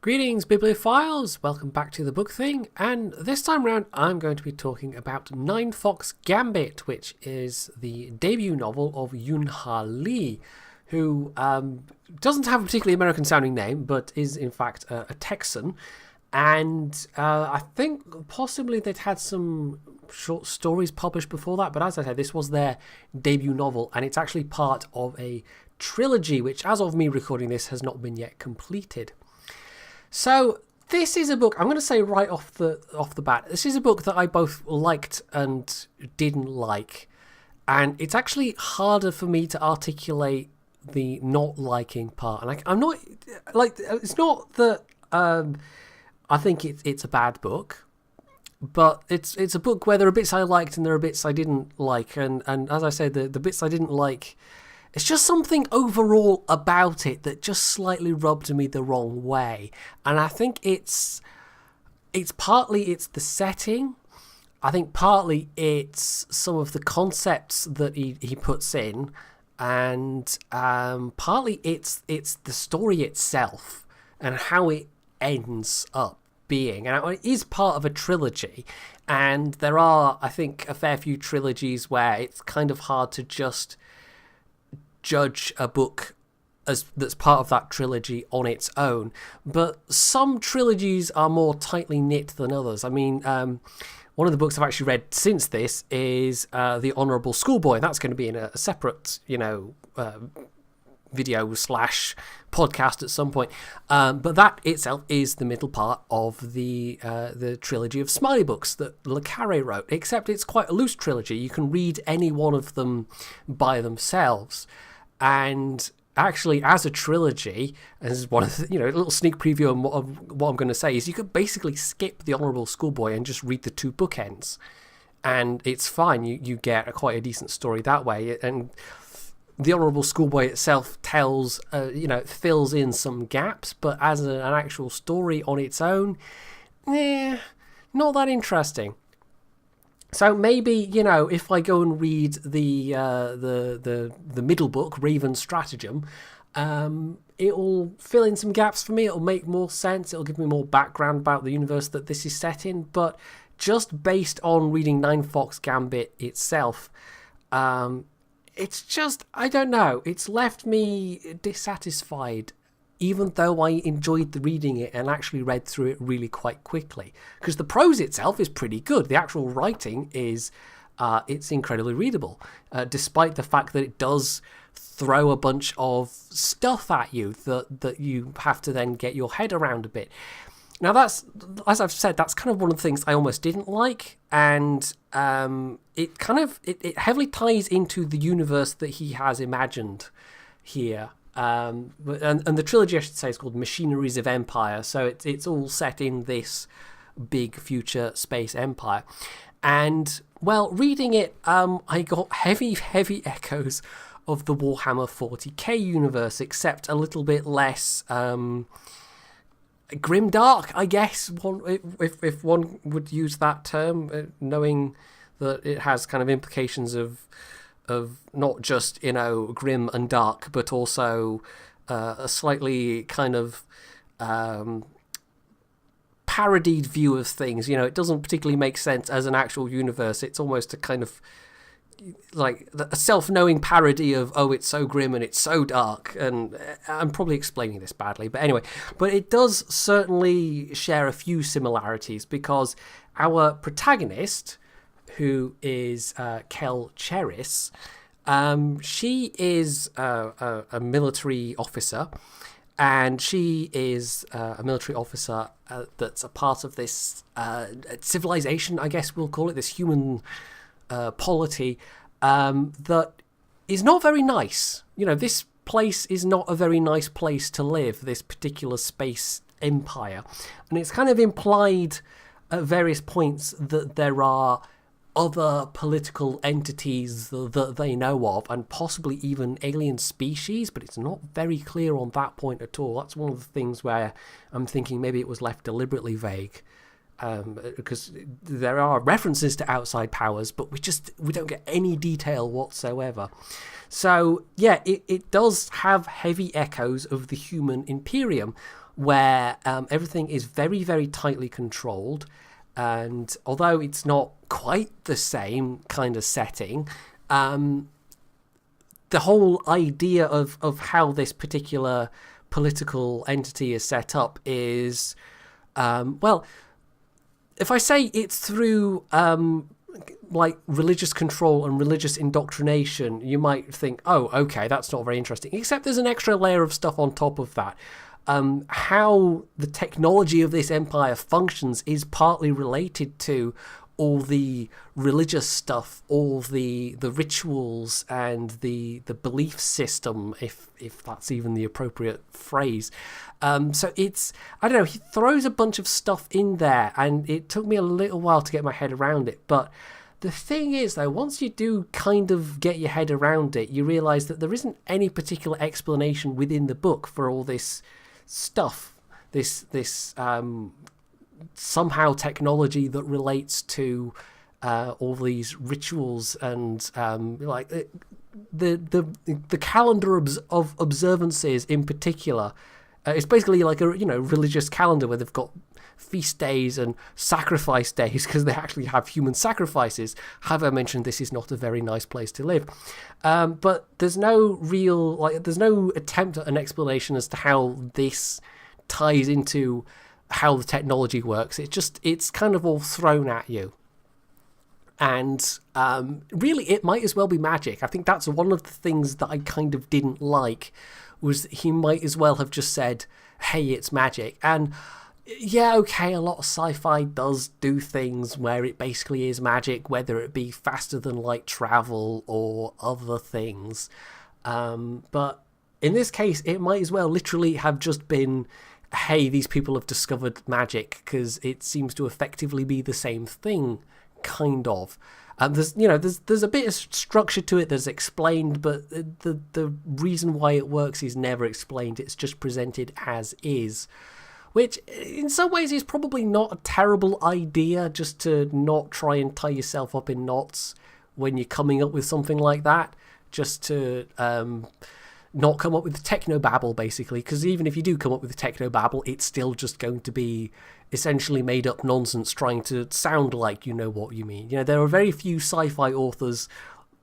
Greetings, bibliophiles! Welcome back to the book thing, and this time round I'm going to be talking about Ninefox Gambit, which is the debut novel of Yoon Ha Lee, who doesn't have a particularly American sounding name, but is in fact a Texan. And I think possibly they'd had some short stories published before that, but as I said, this was their debut novel, and it's actually part of a trilogy, which as of me recording this has not been yet completed. So this is a book, I'm going to say right off the bat, this is a book that I both liked and didn't like. And it's actually harder for me to articulate the not liking part. And I'm not, like, it's not that I think it's a bad book, but it's a book where there are bits I liked and there are bits I didn't like. And as I said, the bits I didn't like, it's just something overall about it that just slightly rubbed me the wrong way. And I think it's partly it's the setting. I think partly it's some of the concepts that he puts in, and partly it's the story itself and how it ends up being. And it is part of a trilogy, and there are, I think, a fair few trilogies where it's kind of hard to just judge a book that's part of that trilogy on its own, but some trilogies are more tightly knit than others. I mean, one of the books I've actually read since this is The Honourable Schoolboy. That's going to be in a separate, video / podcast at some point. But that itself is the middle part of the trilogy of Smiley books that Le Carre wrote, except it's quite a loose trilogy. You can read any one of them by themselves. And actually, as a trilogy, as one of the, a little sneak preview of what I'm going to say is you could basically skip The Honourable Schoolboy and just read the two bookends. And it's fine. You get quite a decent story that way. And The Honourable Schoolboy itself tells, fills in some gaps, but as an actual story on its own, not that interesting. So maybe, if I go and read the middle book, Raven's Stratagem, it'll fill in some gaps for me. It'll make more sense. It'll give me more background about the universe that this is set in. But just based on reading Ninefox Gambit itself, it's just, I don't know. It's left me dissatisfied, even though I enjoyed reading it and actually read through it really quite quickly. Because the prose itself is pretty good. The actual writing is, it's incredibly readable, despite the fact that it does throw a bunch of stuff at you that you have to then get your head around a bit. Now that's, as I've said, that's kind of one of the things I almost didn't like, and it heavily ties into the universe that he has imagined here. And the trilogy, I should say, is called Machineries of Empire, so it's all set in this big future space empire. And, well, reading it, I got heavy echoes of the Warhammer 40k universe, except a little bit less grimdark, I guess, if one would use that term, knowing that it has kind of implications of not just, grim and dark, but also a slightly kind of parodied view of things. It doesn't particularly make sense as an actual universe. It's almost a kind of like a self-knowing parody of, oh, it's so grim and it's so dark. And I'm probably explaining this badly, but anyway. But it does certainly share a few similarities, because our protagonist, who is Kel Cheris, she is a military officer, and she is a military officer that's a part of this civilization, I guess we'll call it, this human polity that is not very nice. This place is not a very nice place to live, this particular space empire. And it's kind of implied at various points that there are other political entities that they know of, and possibly even alien species, but it's not very clear on that point at all. That's one of the things where I'm thinking maybe it was left deliberately vague, because there are references to outside powers, but we don't get any detail whatsoever. So yeah, it does have heavy echoes of the human Imperium, where everything is very, very tightly controlled. And although it's not quite the same kind of setting, the whole idea of how this particular political entity is set up is, well, if I say it's through like religious control and religious indoctrination, you might think, oh, okay, that's not very interesting. Except there's an extra layer of stuff on top of that. How the technology of this empire functions is partly related to all the religious stuff, all the rituals and the belief system, if that's even the appropriate phrase. So it's, I don't know, he throws a bunch of stuff in there, and it took me a little while to get my head around it. But the thing is, though, once you do kind of get your head around it, you realise that there isn't any particular explanation within the book for all this stuff, this somehow technology that relates to all these rituals and like the calendar of observances in particular. It's basically like a religious calendar where they've got feast days and sacrifice days because they actually have human sacrifices. Have I mentioned this is not a very nice place to live? But there's no there's no attempt at an explanation as to how this ties into how the technology works. It's kind of all thrown at you. And really, it might as well be magic. I think that's one of the things that I kind of didn't like, was that he might as well have just said, hey, it's magic. And yeah, okay, a lot of sci-fi does do things where it basically is magic, whether it be faster than light travel or other things. But in this case, it might as well literally have just been, hey, these people have discovered magic, because it seems to effectively be the same thing, kind of. There's a bit of structure to it that's explained, but the reason why it works is never explained. It's just presented as is, which in some ways is probably not a terrible idea, just to not try and tie yourself up in knots when you're coming up with something like that, just to not come up with technobabble, basically, because even if you do come up with technobabble, it's still just going to be essentially made up nonsense trying to sound like you know what you mean. There are very few sci-fi authors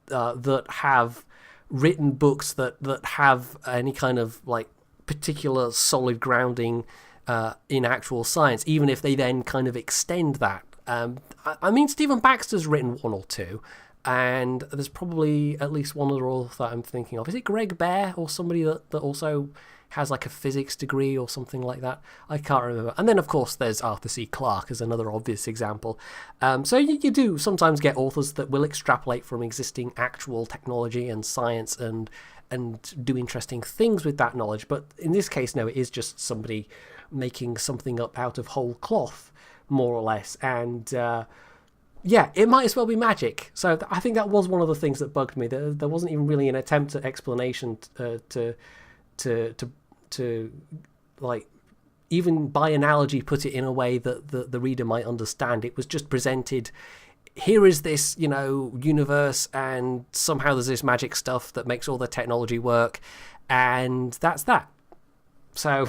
that have written books that have any kind of like particular solid grounding in actual science, even if they then kind of extend that. I mean, Stephen Baxter's written one or two, and there's probably at least one other author I'm thinking of. Is it Greg Bear or somebody that also has like a physics degree or something like that? I can't remember. And then, of course, there's Arthur C. Clarke as another obvious example. So you do sometimes get authors that will extrapolate from existing actual technology and science and do interesting things with that knowledge. But in this case, no, it is just somebody making something up out of whole cloth, more or less. And yeah, it might as well be magic. So I think that was one of the things that bugged me. There wasn't even really an attempt at explanation to like, even by analogy, put it in a way that the reader might understand. It was just presented, here is this, universe, and somehow there's this magic stuff that makes all the technology work, and that's that. So,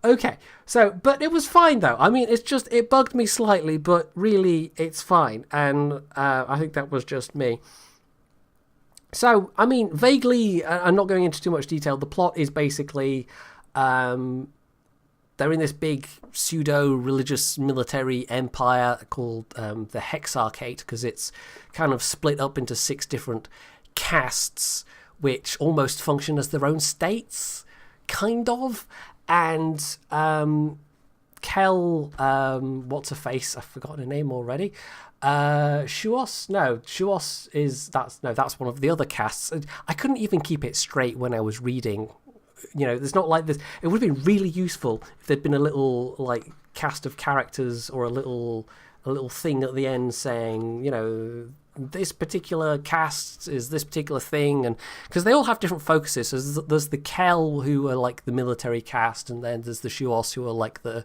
okay. So, but it was fine, though. I mean, it bugged me slightly, but really, it's fine. And I think that was just me. So, I mean, vaguely, I'm not going into too much detail. The plot is basically, they're in this big pseudo-religious military empire called the Hexarchate, because it's kind of split up into 6 different castes, which almost function as their own states, kind of. And Kel, what's-her-face? I've forgotten her name already. Shuos is that's one of the other casts. I couldn't even keep it straight when I was reading. There's not like this. It would have been really useful if there'd been a little like cast of characters or a little thing at the end saying, this particular cast is this particular thing, and because they all have different focuses. So there's the Kel, who are like the military cast, and then there's the Shuos, who are like the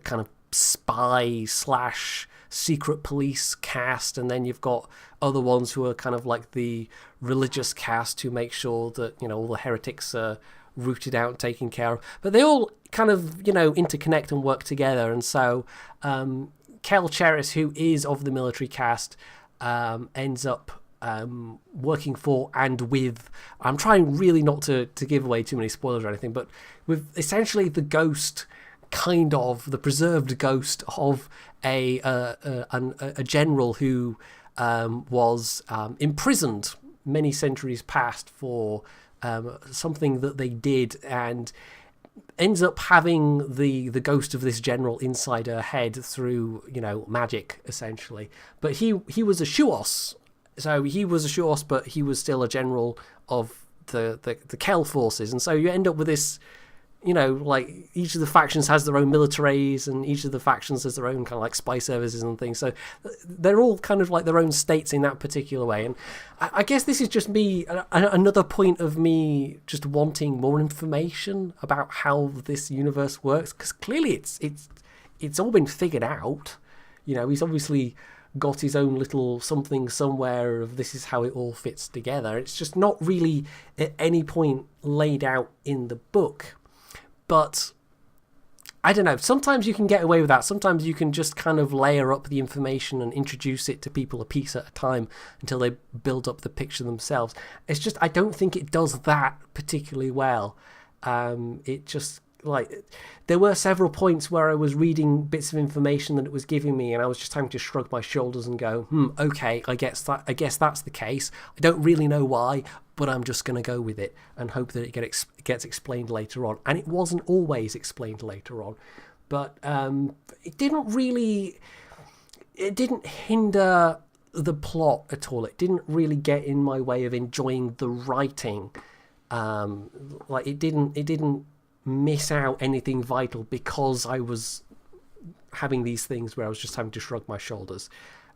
kind of spy / secret police cast, and then you've got other ones who are kind of like the religious cast, who make sure that all the heretics are rooted out and taken care of. But they all kind of, interconnect and work together. And so Kel Cheris, who is of the military caste, ends up working for and with, I'm trying really not to give away too many spoilers or anything, but with essentially the ghost, kind of the preserved ghost of a general who was imprisoned many centuries past for something that they did, and ends up having the ghost of this general inside her head through magic, essentially. But he was a Shuos, so he was a Shuos, but he was still a general of the Kel forces, and so you end up with this. Like each of the factions has their own militaries, and each of the factions has their own kind of like spy services and things. So they're all kind of like their own states in that particular way. And I guess this is just me, another point of me just wanting more information about how this universe works, because clearly it's all been figured out. He's obviously got his own little something somewhere of this is how it all fits together. It's just not really at any point laid out in the book. But I don't know, sometimes you can get away with that. Sometimes you can just kind of layer up the information and introduce it to people a piece at a time until they build up the picture themselves. It's just, I don't think it does that particularly well. It just, like, there were several points where I was reading bits of information that it was giving me, and I was just having to shrug my shoulders and go, okay, I guess that's the case. I don't really know why, but I'm just going to go with it and hope that it gets explained later on. And it wasn't always explained later on, but it didn't hinder the plot at all. It didn't really get in my way of enjoying the writing. Like it didn't miss out anything vital because I was having these things where I was just having to shrug my shoulders.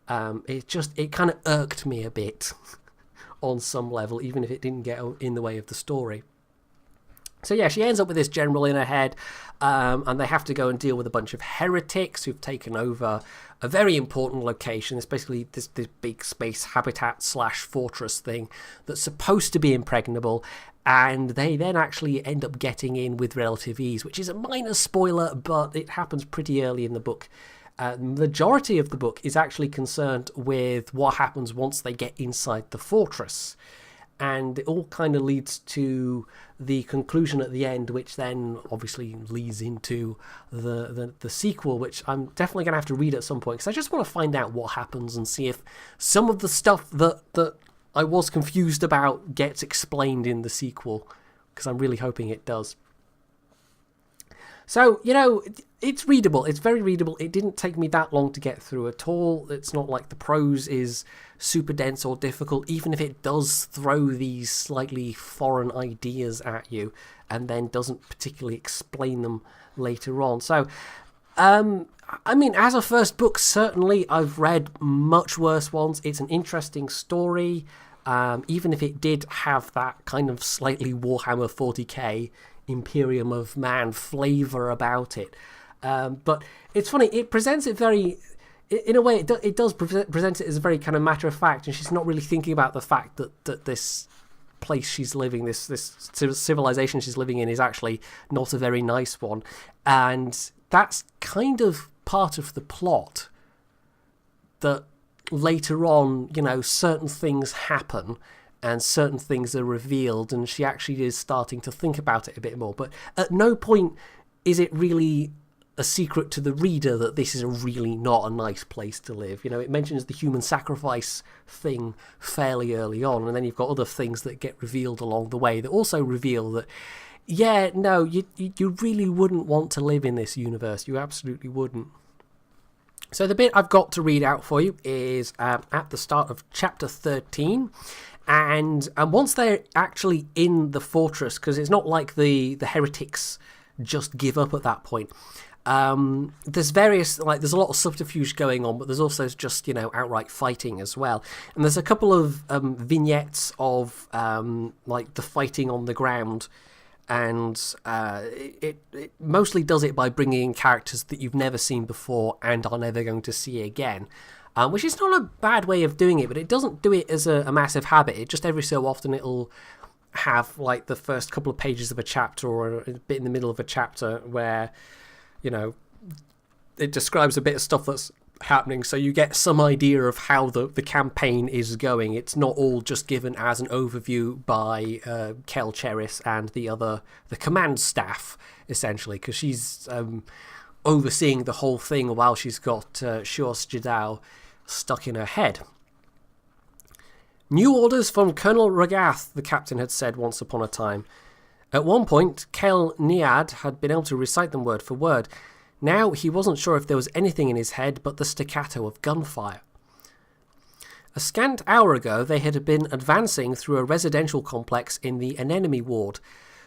It kind of irked me a bit on some level, even if it didn't get in the way of the story. So yeah, she ends up with this general in her head, and they have to go and deal with a bunch of heretics who've taken over a very important location. It's basically this big space habitat / fortress thing that's supposed to be impregnable, and they then actually end up getting in with relative ease, which is a minor spoiler, but it happens pretty early in the book. The majority of the book is actually concerned with what happens once they get inside the fortress. And it all kind of leads to the conclusion at the end, which then obviously leads into the sequel, which I'm definitely going to have to read at some point, because I just want to find out what happens and see if some of the stuff that I was confused about gets explained in the sequel, because I'm really hoping it does. So, it's readable. It's very readable. It didn't take me that long to get through at all. It's not like the prose is super dense or difficult, even if it does throw these slightly foreign ideas at you and then doesn't particularly explain them later on. So, I mean, as a first book, certainly I've read much worse ones. It's an interesting story, even if it did have that kind of slightly Warhammer 40k Imperium of Man flavour about it. But it's funny, it presents it very, in a way, it does present it as a very kind of matter of fact, and she's not really thinking about the fact that this place she's living, this civilization she's living in, is actually not a very nice one. And that's kind of part of the plot, that later on, certain things happen and certain things are revealed, and she actually is starting to think about it a bit more. But at no point is it really a secret to the reader that this is really not a nice place to live. It mentions the human sacrifice thing fairly early on, and then you've got other things that get revealed along the way that also reveal that, yeah, no, you really wouldn't want to live in this universe. You absolutely wouldn't. So the bit I've got to read out for you is at the start of chapter 13. And once they're actually in the fortress, because it's not like the heretics just give up at that point. There's there's a lot of subterfuge going on, but there's also just, outright fighting as well. And there's a couple of vignettes of the fighting on the ground. And it mostly does it by bringing in characters that you've never seen before and are never going to see again. Which is not a bad way of doing it, but it doesn't do it as a massive habit. It just every so often it'll have like the first couple of pages of a chapter or a bit in the middle of a chapter where, you know, it describes a bit of stuff that's happening, so you get some idea of how the campaign is going. It's not all just given as an overview by Kel Cheris and the command staff, essentially, because she's overseeing the whole thing while she's got Shors Jadao stuck in her head. New orders from Colonel Ragath, the captain had said once upon a time. At one point, Kel Niad had been able to recite them word for word. Now he wasn't sure if there was anything in his head but the staccato of gunfire. A scant hour ago, they had been advancing through a residential complex in the anemone ward.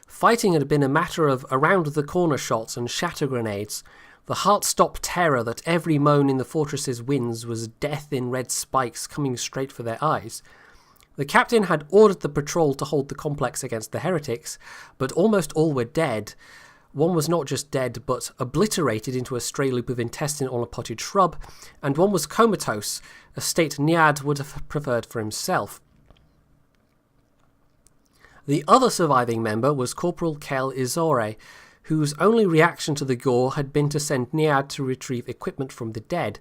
Fighting had been a matter of around-the-corner shots and shatter grenades. The heart-stop terror that every moan in the fortress's winds was death in red spikes coming straight for their eyes. The captain had ordered the patrol to hold the complex against the heretics, but almost all were dead. One was not just dead, but obliterated into a stray loop of intestine on a potted shrub, and one was comatose, a state Niad would have preferred for himself. The other surviving member was Corporal Kel Izore, whose only reaction to the gore had been to send Niad to retrieve equipment from the dead.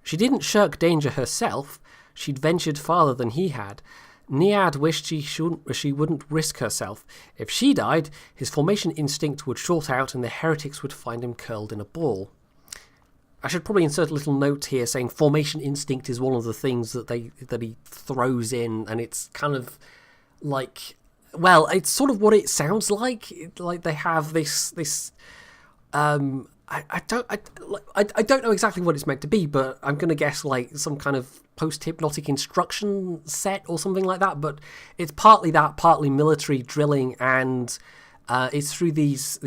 She didn't shirk danger herself. She'd ventured farther than he had. Niad wished she wouldn't risk herself. If she died, his formation instinct would short out and the heretics would find him curled in a ball. I should probably insert a little note here saying formation instinct is one of the things that he throws in, and it's kind of like, well, it's sort of what it sounds like. Like they have this I don't know exactly what it's meant to be, but I'm going to guess like some kind of post-hypnotic instruction set or something like that. But it's partly that, partly military drilling, and it's through these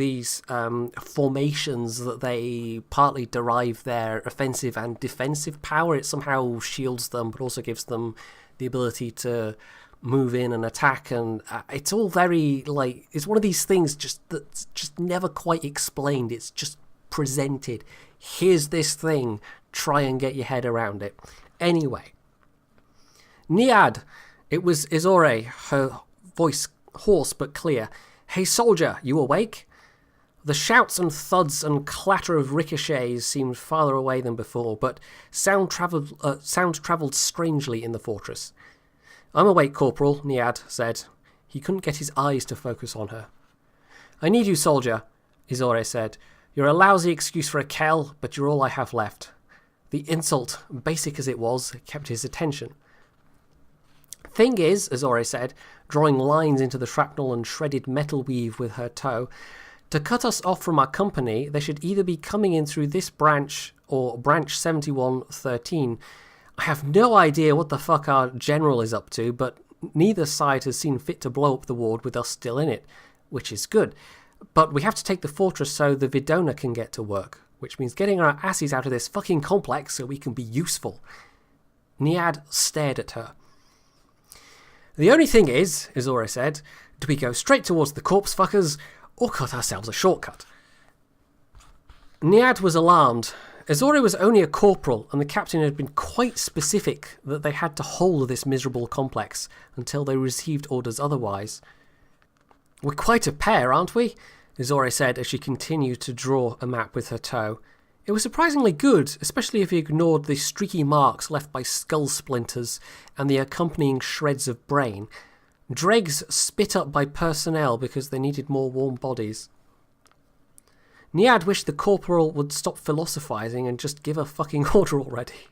formations that they partly derive their offensive and defensive power. It somehow shields them, but also gives them the ability to move in and attack, and it's all very like, it's one of these things that's just never quite explained. It's just presented. Here's this thing, try and get your head around it. Anyway, Niad, it was Izore, her voice hoarse but clear. Hey soldier, you awake? The shouts and thuds and clatter of ricochets seemed farther away than before, but sound travelled strangely in the fortress. I'm awake, Corporal, Niad said. He couldn't get his eyes to focus on her. I need you, soldier, Izore said. You're a lousy excuse for a Kel, but you're all I have left. The insult, basic as it was, kept his attention. Thing is, Izore said, drawing lines into the shrapnel and shredded metal weave with her toe, to cut us off from our company, they should either be coming in through this branch or branch 7113. I have no idea what the fuck our general is up to, but neither side has seen fit to blow up the ward with us still in it, which is good. But we have to take the fortress so the Vidona can get to work, which means getting our asses out of this fucking complex so we can be useful. Niad stared at her. The only thing is, Izore said, do we go straight towards the corpse fuckers or cut ourselves a shortcut? Niad was alarmed. Izore was only a corporal, and the captain had been quite specific that they had to hold this miserable complex until they received orders otherwise. We're quite a pair, aren't we? Izore said as she continued to draw a map with her toe. It was surprisingly good, especially if you ignored the streaky marks left by skull splinters and the accompanying shreds of brain. Dregs spit up by personnel because they needed more warm bodies. Niad wished the corporal would stop philosophizing and just give a fucking order already.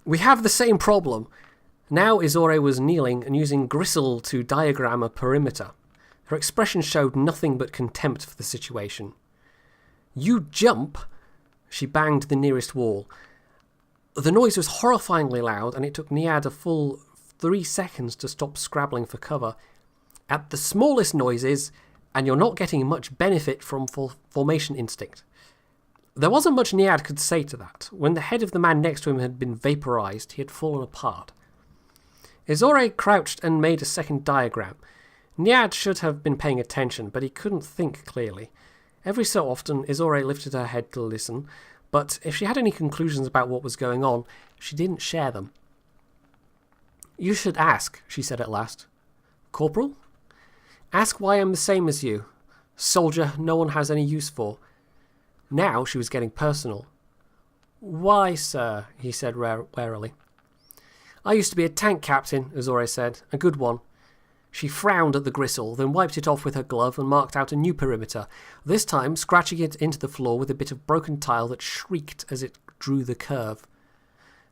We have the same problem. Now Izore was kneeling and using gristle to diagram a perimeter. Her expression showed nothing but contempt for the situation. You jump? She banged the nearest wall. The noise was horrifyingly loud, and it took Niad a full 3 seconds to stop scrabbling for cover. At the smallest noises, and you're not getting much benefit from formation instinct. There wasn't much Niad could say to that. When the head of the man next to him had been vaporized, he had fallen apart. Izore crouched and made a second diagram. Niad should have been paying attention, but he couldn't think clearly. Every so often, Izore lifted her head to listen, but if she had any conclusions about what was going on, she didn't share them. You should ask, she said at last. Corporal? Ask why I'm the same as you. Soldier no one has any use for. Now she was getting personal. Why, sir? He said warily. I used to be a tank captain, Azore said. A good one. She frowned at the gristle, then wiped it off with her glove and marked out a new perimeter, this time scratching it into the floor with a bit of broken tile that shrieked as it drew the curve.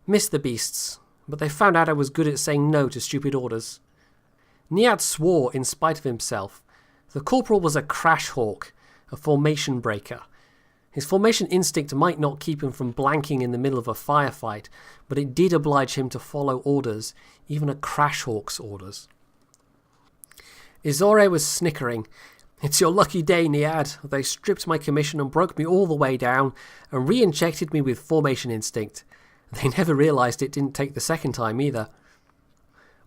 Missed the beasts, but they found out I was good at saying no to stupid orders. Niad swore in spite of himself. The corporal was a crash hawk, a formation breaker. His formation instinct might not keep him from blanking in the middle of a firefight, but it did oblige him to follow orders, even a crash hawk's orders. Azore was snickering. It's your lucky day, Niad. They stripped my commission and broke me all the way down and re-injected me with formation instinct. They never realised it didn't take the second time either.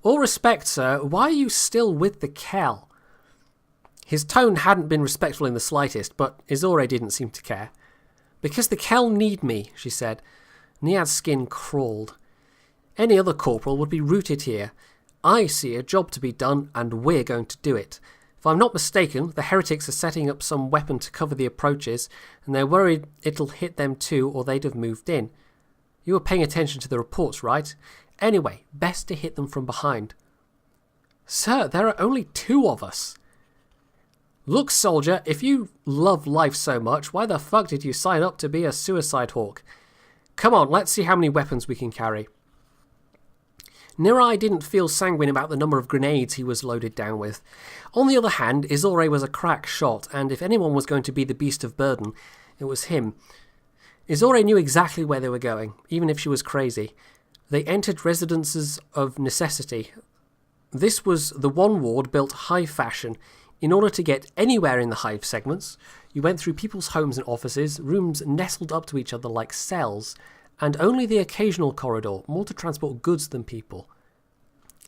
All respect, sir, why are you still with the Kel? His tone hadn't been respectful in the slightest, but Azore didn't seem to care. Because the Kel need me, she said. Niad's skin crawled. Any other corporal would be rooted here. I see a job to be done, and we're going to do it. If I'm not mistaken, the heretics are setting up some weapon to cover the approaches, and they're worried it'll hit them too, or they'd have moved in. You were paying attention to the reports, right? Anyway, best to hit them from behind. Sir, there are only 2 of us. Look, soldier, if you love life so much, why the fuck did you sign up to be a suicide hawk? Come on, let's see how many weapons we can carry. Nirai didn't feel sanguine about the number of grenades he was loaded down with. On the other hand, Azore was a crack shot, and if anyone was going to be the beast of burden, it was him. Azore knew exactly where they were going, even if she was crazy. They entered residences of necessity. This was the one ward built high fashion. In order to get anywhere in the hive segments, you went through people's homes and offices, rooms nestled up to each other like cells, and only the occasional corridor, more to transport goods than people.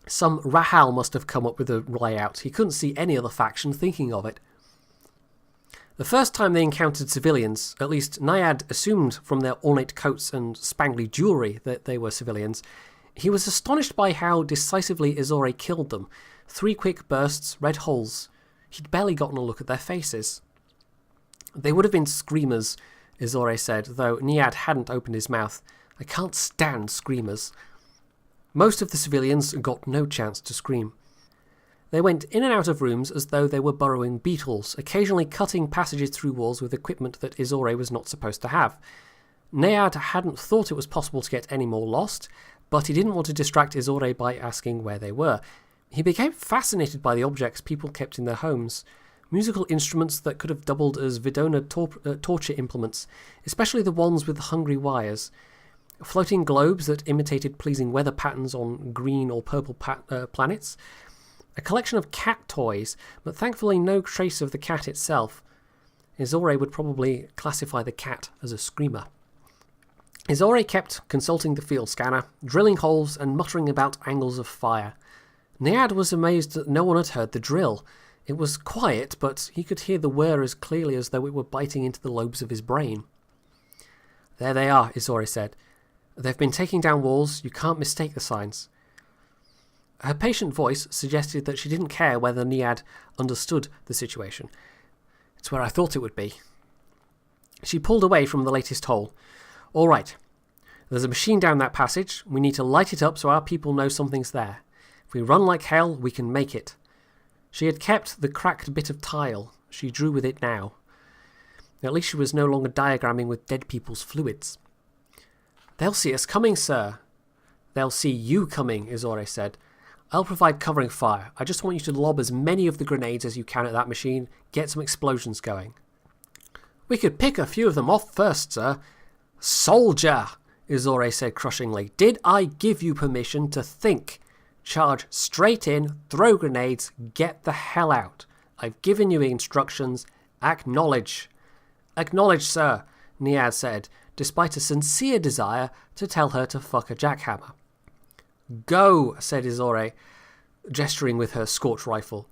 Some Rahal must have come up with a layout. He couldn't see any other faction thinking of it. The first time they encountered civilians, at least Niad assumed from their ornate coats and spangly jewellery that they were civilians, he was astonished by how decisively Azore killed them. 3 quick bursts, red holes. He'd barely gotten a look at their faces. They would have been screamers, Azore said, though Niad hadn't opened his mouth. I can't stand screamers. Most of the civilians got no chance to scream. They went in and out of rooms as though they were burrowing beetles, occasionally cutting passages through walls with equipment that Azore was not supposed to have. Niad hadn't thought it was possible to get any more lost, but he didn't want to distract Azore by asking where they were. He became fascinated by the objects people kept in their homes. Musical instruments that could have doubled as Vidona torture implements, especially the ones with the hungry wires. Floating globes that imitated pleasing weather patterns on green or purple planets. A collection of cat toys, but thankfully no trace of the cat itself. Azore would probably classify the cat as a screamer. Azore kept consulting the field scanner, drilling holes and muttering about angles of fire. Niad was amazed that no one had heard the drill. It was quiet, but he could hear the whir as clearly as though it were biting into the lobes of his brain. There they are, Azore said. They've been taking down walls. You can't mistake the signs. Her patient voice suggested that she didn't care whether Niad understood the situation. It's where I thought it would be. She pulled away from the latest hole. All right. There's a machine down that passage. We need to light it up so our people know something's there. If we run like hell, we can make it. She had kept the cracked bit of tile. She drew with it now. At least she was no longer diagramming with dead people's fluids. They'll see us coming, sir. They'll see you coming, Azore said. I'll provide covering fire. I just want you to lob as many of the grenades as you can at that machine. Get some explosions going. We could pick a few of them off first, sir. Soldier, Azore said crushingly. Did I give you permission to think? Charge straight in, throw grenades, get the hell out. I've given you instructions. Acknowledge. Acknowledge, sir, Niad said, despite a sincere desire to tell her to fuck a jackhammer. Go, said Azore, gesturing with her scorch rifle.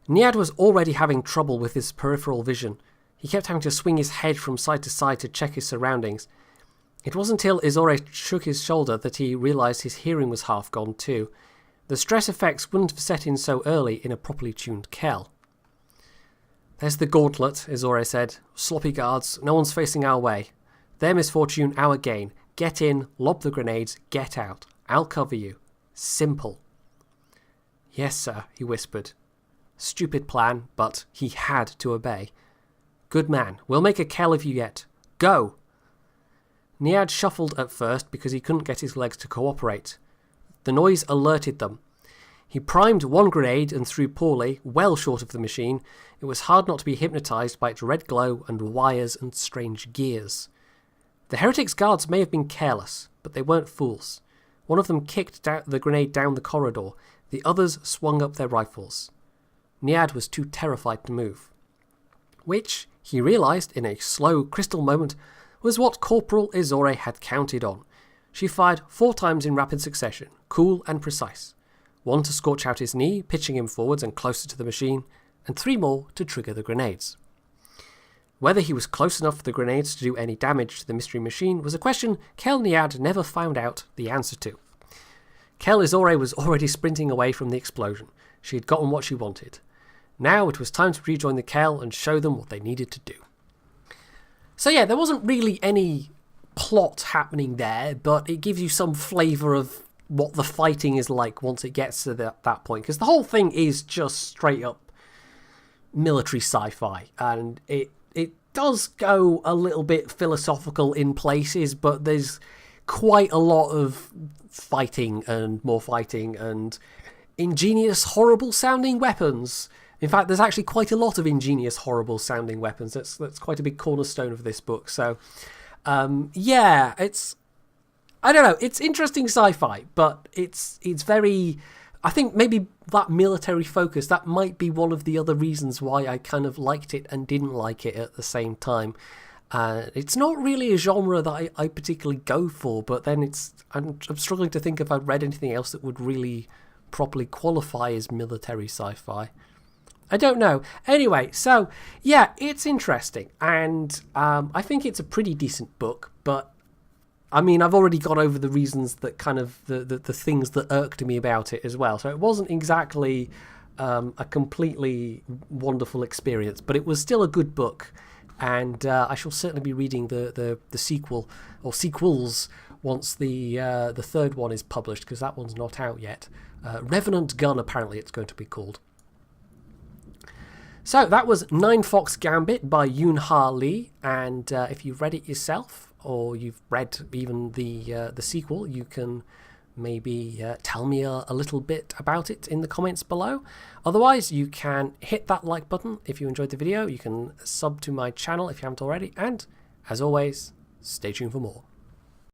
Niad was already having trouble with his peripheral vision. He kept having to swing his head from side to side to check his surroundings. It wasn't until Azore shook his shoulder that he realised his hearing was half gone too. The stress effects wouldn't have set in so early in a properly tuned Kel. There's the gauntlet, Izore said. Sloppy guards, no one's facing our way. Their misfortune, our gain. Get in, lob the grenades, get out. I'll cover you. Simple. Yes, sir, he whispered. Stupid plan, but he had to obey. Good man, we'll make a Kel of you yet. Go! Niad shuffled at first because he couldn't get his legs to cooperate. The noise alerted them. He primed one grenade and threw poorly, well short of the machine. It was hard not to be hypnotised by its red glow and wires and strange gears. The heretics' guards may have been careless, but they weren't fools. One of them kicked the grenade down the corridor. The others swung up their rifles. Niad was too terrified to move. Which, he realised in a slow crystal moment, was what Corporal Izore had counted on. She fired 4 times in rapid succession, cool and precise. 1 to scorch out his knee, pitching him forwards and closer to the machine, and 3 more to trigger the grenades. Whether he was close enough for the grenades to do any damage to the mystery machine was a question Kel Niad never found out the answer to. Kel Izore was already sprinting away from the explosion. She had gotten what she wanted. Now it was time to rejoin the Kel and show them what they needed to do. So yeah, there wasn't really any plot happening there, but it gives you some flavour of what the fighting is like once it gets to that point. Because the whole thing is just straight up military sci-fi, and it does go a little bit philosophical in places, but there's quite a lot of fighting and more fighting and ingenious, horrible sounding weapons. In fact, there's actually quite a lot of ingenious, horrible sounding weapons. That's quite a big cornerstone of this book. So, yeah, I don't know, it's interesting sci-fi, but it's very, I think maybe that military focus, that might be one of the other reasons why I kind of liked it and didn't like it at the same time. It's not really a genre that I particularly go for, but then I'm struggling to think if I've read anything else that would really properly qualify as military sci-fi. I don't know. Anyway, so yeah, it's interesting, and I think it's a pretty decent book, but I mean, I've already gone over the reasons that kind of the things that irked me about it as well. So it wasn't exactly a completely wonderful experience, but it was still a good book, and I shall certainly be reading the sequel or sequels once the third one is published, because that one's not out yet. Revenant Gun, apparently it's going to be called. So that was Ninefox Gambit by Yoon Ha Lee, and if you've read it yourself, or you've read even the sequel, you can maybe tell me a little bit about it in the comments below. Otherwise, you can hit that like button if you enjoyed the video. You can sub to my channel if you haven't already, and as always, stay tuned for more.